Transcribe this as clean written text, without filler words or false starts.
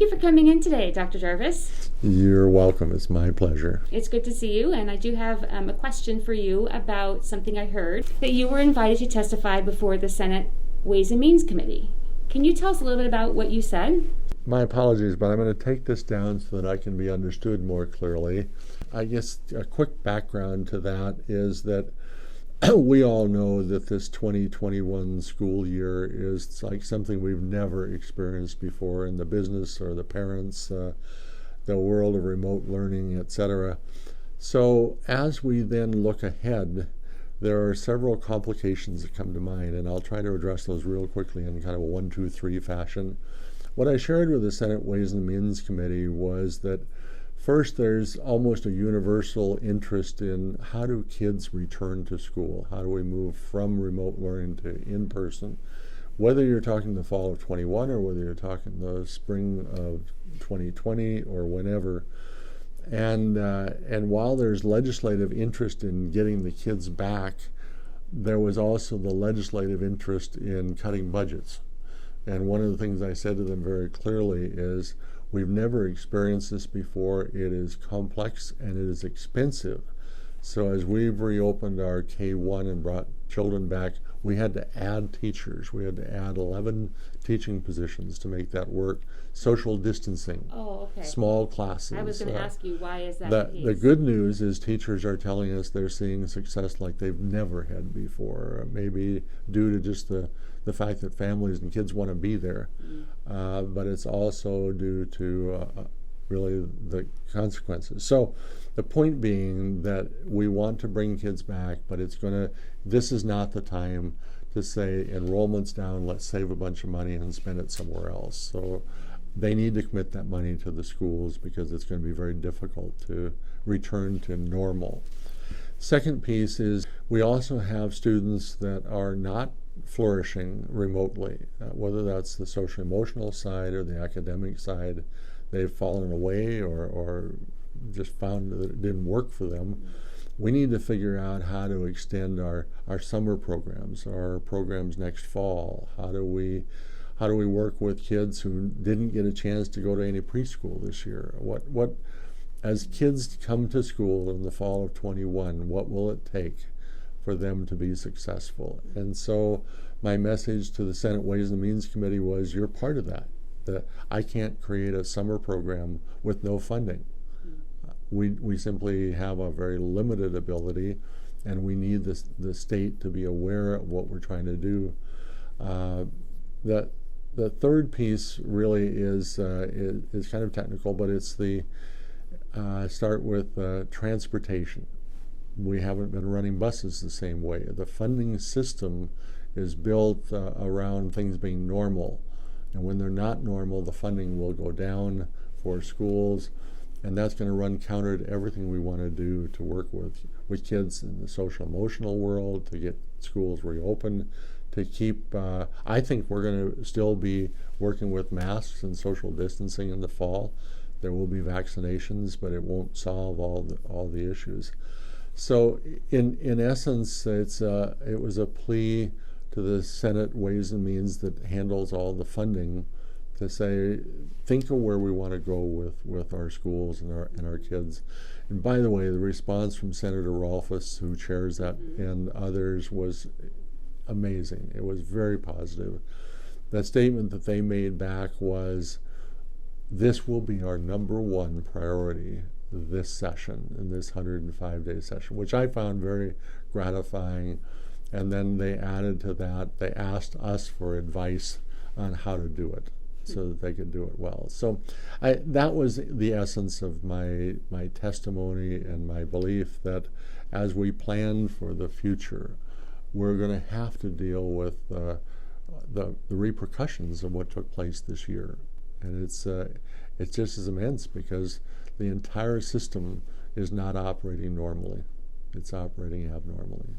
you for coming in today, Dr. Jarvis. You're welcome. It's my pleasure. It's good to see you, and I do have a question for you about something I heard, that you were invited to testify before the Senate Ways and Means Committee. Can you tell us a little bit about what you said? My apologies, but I'm going to take this down so that I can be understood more clearly. I guess a quick background to that is that we all know that this 2021 school year is like something we've never experienced before in the business or the parents, the world of remote learning, etc. So as we then look ahead, there are several complications that come to mind, and I'll try to address those real quickly in kind of a 1, 2, 3 fashion. What I shared with the Senate Ways and Means Committee was that first, there's almost a universal interest in how do kids return to school? How do we move from remote learning to in-person? Whether you're talking the fall of 21 or whether you're talking the spring of 2020 or whenever. And while there's legislative interest in getting the kids back, there was also the legislative interest in cutting budgets. And one of the things I said to them very clearly is, we've never experienced this before. It is complex and it is expensive. So as we've reopened our K-1 and brought children back, we had to add teachers. We had to add 11 teaching positions to make that work. Social distancing, small classes. I was going to ask you, why is that the case? The good news is teachers are telling us they're seeing success like they've never had before, maybe due to just the fact that families and kids want to be there. But it's also due to really the consequences. So the point being that we want to bring kids back, but this is not the time to say enrollment's down, let's save a bunch of money and spend it somewhere else. So they need to commit that money to the schools because it's going to be very difficult to return to normal. Second piece is we also have students that are not flourishing remotely, whether that's the social emotional side or the academic side. They've fallen away or just found that it didn't work for them. We need to figure out how to extend our summer programs, our programs next fall. How do we work with kids who didn't get a chance to go to any preschool this year? What as kids come to school in the fall of 21, what will it take for them to be successful? And so my message to the Senate Ways and Means Committee was, you're part of that. I can't create a summer program with no funding. We simply have a very limited ability, and we need the state to be aware of what we're trying to do. The third piece really is kind of technical, but it's the start with transportation. We haven't been running buses the same way. The funding system is built around things being normal. And when they're not normal, the funding will go down for schools. And that's going to run counter to everything we want to do to work with kids in the social emotional world, to get schools reopened, to keep, I think we're going to still be working with masks and social distancing in the fall. There will be vaccinations, but it won't solve all the issues. So in essence, it was a plea to the Senate Ways and Means that handles all the funding to say, think of where we want to go with our schools and our kids. And by the way, the response from Senator Rolfes, who chairs that, and others was amazing. It was very positive. The statement that they made back was, this will be our number one priority this session, in this 105-day session, which I found very gratifying. And then they added to that, they asked us for advice on how to do it so that they could do it well. So that was the essence of my testimony and my belief that as we plan for the future, we're going to have to deal with the repercussions of what took place this year. And it's just as immense because the entire system is not operating normally. It's operating abnormally.